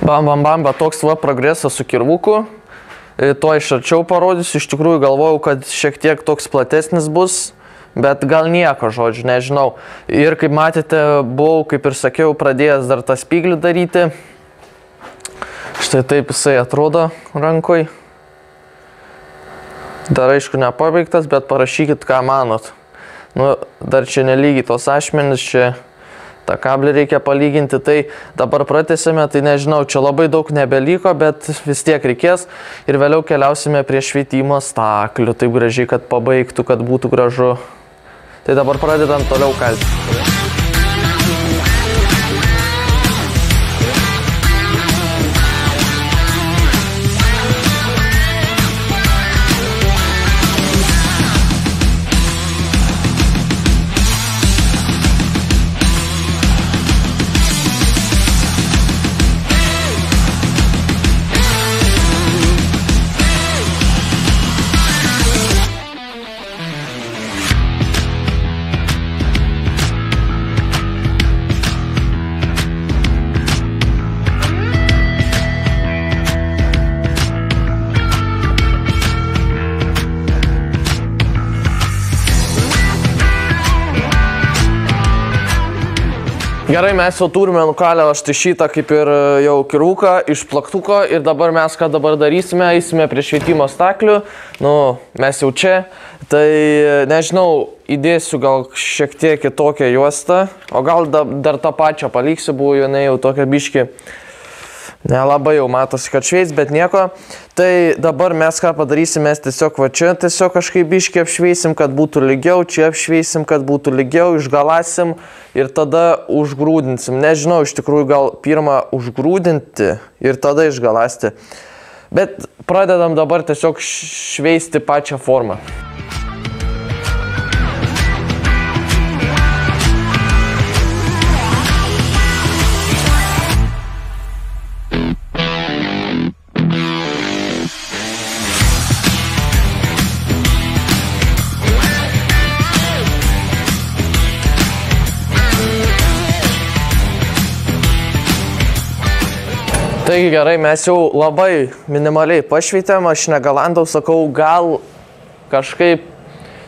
Bam, bam, bam, bet toks va progresas su kirvuku. To iš arčiau parodysiu, iš tikrųjų galvojau, kad šiek tiek toks platesnis bus, bet gal nieko, žodžiu, nežinau. Ir kaip matėte, buvau, kaip ir sakiau, pradėjęs dar tą spyglį daryti. Štai taip jisai atrodo rankoj. Dar aišku nepabaigtas, bet parašykit, ką manot. Nu, dar čia nelygiai tos ašmenis, čia tą kablį reikia palyginti, tai dabar pratęsime, tai nežinau, čia labai daug nebeliko, bet vis tiek reikės ir vėliau keliausime prie švietimo staklių, taip gražiai, kad pabaigtų, kad būtų gražu. Tai dabar pradedam toliau kalti. Gerai, mes jau turime nukalę štai šitą kaip ir jau kirvuką iš plaktuko ir dabar mes ką dabar darysime, eisime prie švietimo staklių, nu, mes jau čia, tai nežinau, įdėsiu gal šiek tiek kitokią juostą, o gal dar tą pačią paliksiu, buvo jinai jau tokia biški, nelabai jau matosi, kad šveis, bet nieko. Tai dabar mes ką padarysim, mes tiesiog va čia tiesiog kažkaip biški apšveisim, kad būtų lygiau, čia apšveisim, kad būtų lygiau, išgalasim ir tada užgrūdinsim. Nežinau, iš tikrųjų gal pirmą užgrūdinti ir tada išgalasti. Bet pradedam dabar tiesiog šveisti pačią formą. Taigi gerai, mes jau labai minimaliai pašveitėm, aš negalandau, sakau, gal kažkaip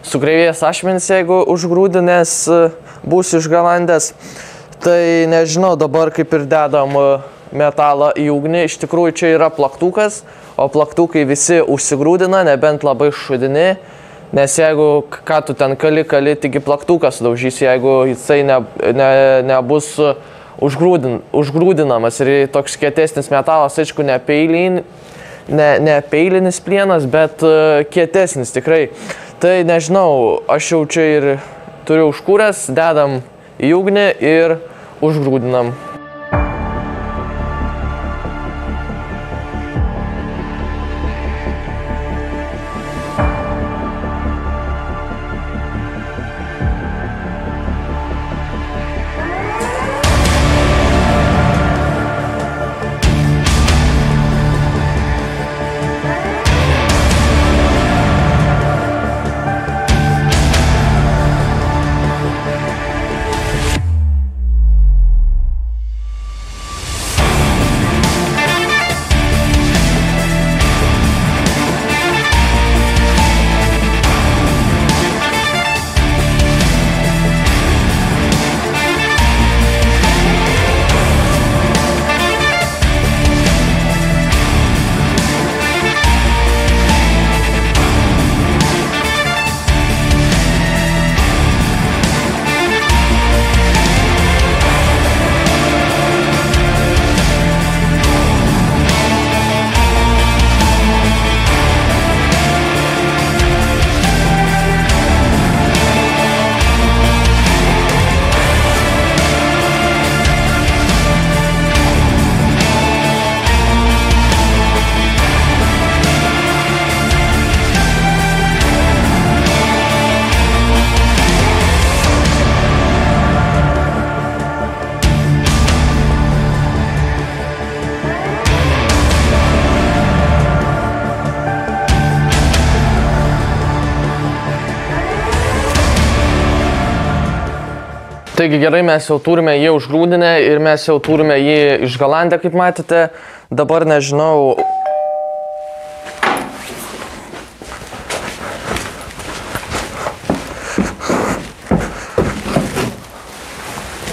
sugreivės ašmenis, jeigu užgrūdinės bus išgalandęs. Tai nežinau, dabar kaip ir dedam metalą į ugnį, iš tikrųjų čia yra plaktukas, o plaktukai visi užsigrūdina, nebent labai šudini, nes jeigu ką tu ten kali, taigi plaktukas daužys, jeigu jisai nebus užgrūdinamas ir toks kietesnis metalas, aišku, ne peilinis plienas, bet kietesnis tikrai. Tai nežinau, aš jau čia ir turiu užkūręs, dedam į ugnį ir užgrūdinam. Taigi gerai, mes jau turime jį užgrūdinę ir mes jau turime jį išgalandę, kaip matėte. Dabar nežinau.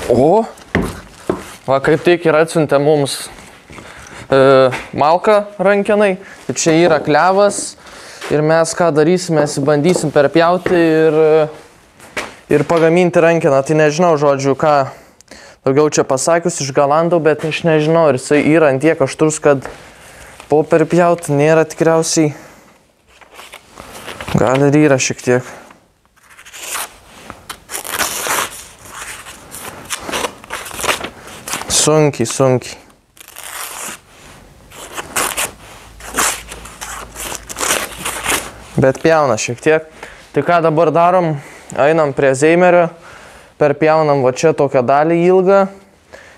O, va kaip tik ir atsiuntė mums malką rankenai. Tai čia yra klevas ir mes ką darysime, mes bandysim perpjauti ir pagaminti rankeną. Tai nežinau, žodžiu, ką daugiau čia pasakius, išgalandau, bet aš nežinau, ir jisai yra ant tiek aštrus, kad po perpjauti nėra tikriausiai. Gal ir yra šiek tiek. Sunkiai. Bet pjauna šiek tiek. Tai ką dabar darom? Einam prie zeimerio, perpjaunam va čia tokią dalį ilgą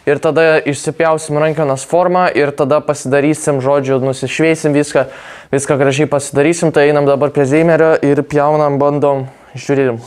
ir tada išsipjausim rankenos formą ir tada pasidarysim, žodžiu, nusišveisim viską gražiai pasidarysim. Tai einam dabar prie zeimerio ir pjaunam, bandom, žiūrėsim.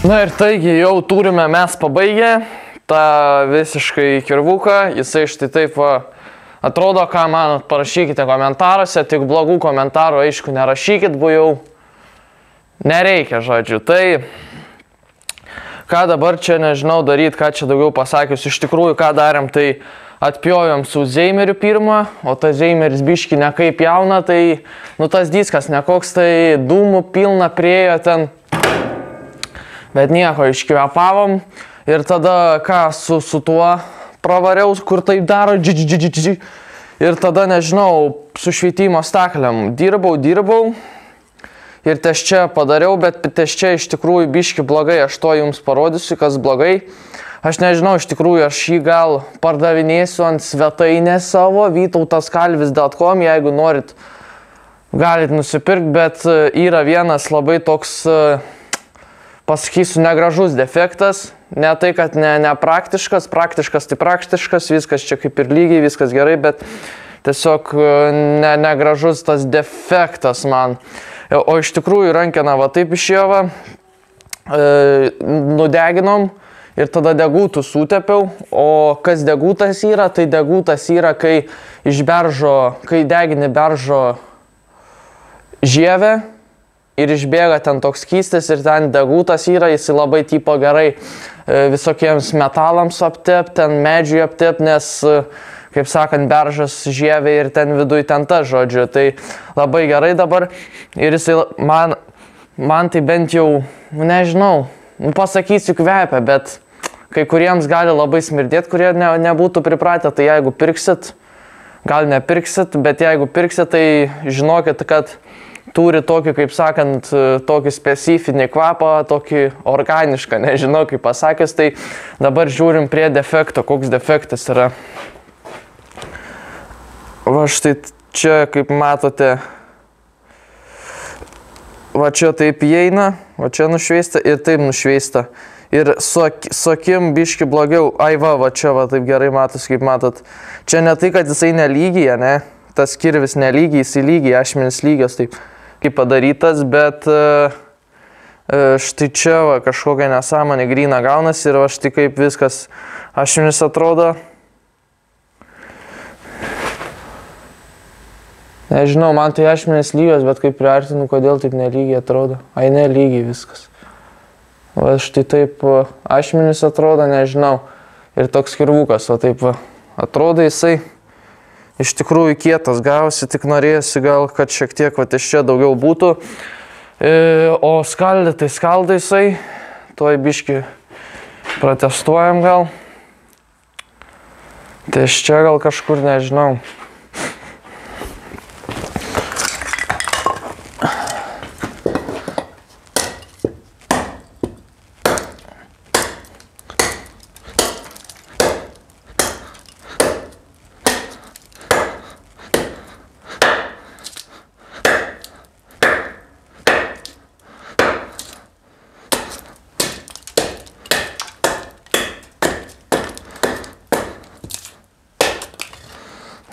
Na ir taigi jau turime mes pabaigę tą visiškai kirvuką. Jisai štai taip atrodo, ką manot, parašykite komentaruose, tik blogų komentarų aišku nerašykit, jau nereikia, žodžiu. Tai ką dabar čia nežinau daryti, ką čia daugiau pasakius. Iš tikrųjų, ką darėm, tai atpjovėm su Zeimeriu pirmą, o tas Zeimeris biški nekaip jauna, tai tas diskas nekoks, tai dūmų pilna priejo ten. Bet nieko, iškvepavom ir tada ką su tuo pravariau, kur taip daro, ir tada, nežinau, su švietimo stakliam dirbau ir ties čia padariau, bet ties čia iš tikrųjų biški blogai, aš to jums parodysiu, kas blogai. Aš nežinau, iš tikrųjų, aš jį gal pardavinėsiu ant svetainės savo, vytautaskalvis.com, jeigu norit, galit nusipirkti, bet yra vienas labai toks, pasakysiu, negražus defektas. Ne tai, kad nepraktiškas, praktiškas tai praktiškas, viskas čia kaip ir lygiai, viskas gerai, bet tiesiog negražus tas defektas man. O iš tikrųjų rankena va taip išėjo, nudeginom ir tada degutų sutepiau. O kas degutas yra, tai degutas yra, kai degini beržo žievę ir išbėga ten toks skystis ir ten degutas yra, jis labai tipo gerai visokiems metalams aptep, ten medžiui aptep, nes, kaip sakant, beržas žievė ir ten viduj ten ta, žodžiu. Tai labai gerai dabar ir jisai man tai bent jau, nežinau, pasakysiu kvepia, bet kai kuriems gali labai smirdėti, kurie nebūtų pripratę, tai jeigu pirksit, gal nepirksit, bet jeigu pirksit, tai žinokit, kad turi tokį, kaip sakant, tokį specifinį kvapą, tokį organišką, nežinau kaip pasakęs, tai dabar žiūrim prie defekto, koks defektas yra. Va štai čia, kaip matote, va čia taip įeina, va čia nušveista ir taip nušveista. Ir su akim biški blogiau, ai va čia va taip gerai matos, kaip matot. Čia ne tai, kad jisai nelygiai, ne, tas kirvis nelygiai, jisai lygiai, ašmenis lygios, taip kaip padarytas, bet štai čia va kažkokia nesąmonė gryna gaunasi ir va štai kaip viskas ašmenis atrodo. Nežinau, man tai ašmenis lygios, bet kaip priartinu, kodėl taip nelygiai atrodo. Ai, nelygiai viskas. Va štai taip ašmenis atrodo, nežinau. Ir toks kirvukas, va taip va atrodo jisai. Iš tikrųjų kietas gavosi, tik norėjusi gal, kad šiek tiek va iš čia daugiau būtų. O skaldė, tai skaldė jisai. Tuoj biški protestuojam gal. Tai iš čia gal kažkur, nežinau.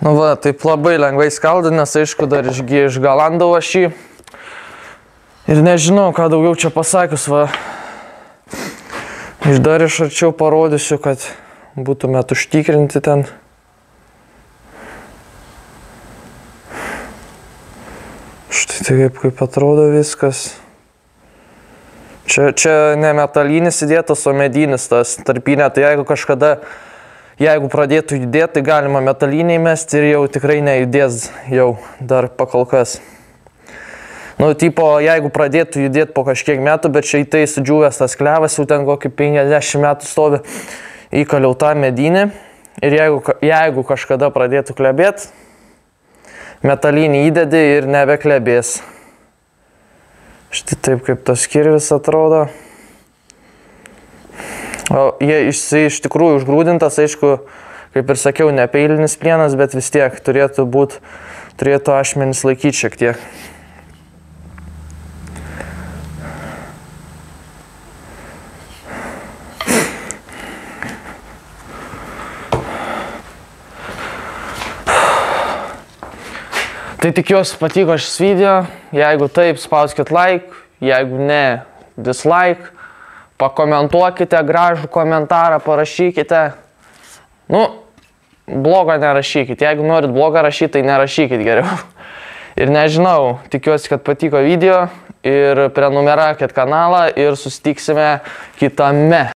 Nu va, taip labai lengvai skaldė, nes aišku dar išgalandau aš jį. Ir nežinau, ką daugiau čia pasakius, va. Ir dar iš arčiau parodysiu, kad būtumėt užtikrinti ten. Štai kaip atrodo viskas. Čia ne metalinis įdėtas, o medinis tas tarpinė, tai jeigu pradėtų judėti, tai galima metaliniai mesti ir jau tikrai nejudės jau dar pakolkas. Nu, tipo, jeigu pradėtų judėti po kažkiek metų, bet šiai tai sudžiūvęs tas klevas, jau ten kokį 50 metų stovi, įkaliau tą medinį. Ir jeigu kažkada pradėtų klebėti, metalinį įdedi ir nebeklebės. Štai taip, kaip tas kirvis atrodo. O jisai iš tikrųjų užgrūdintas, aišku, kaip ir sakiau, ne peilinis plienas, bet vis tiek turėtų ašmenis laikyti šiek tiek. Tai tikiuosi patiko šis video, jeigu taip, spauskit like, jeigu ne, dislike. pakomentuokite, gražų komentarą parašykite. Nu, blogo nerašykit. Jeigu norit blogą rašyti, tai nerašykit geriau. Ir nežinau, tikiuosi, kad patiko video ir prenumeruokit kanalą ir susitiksime kitame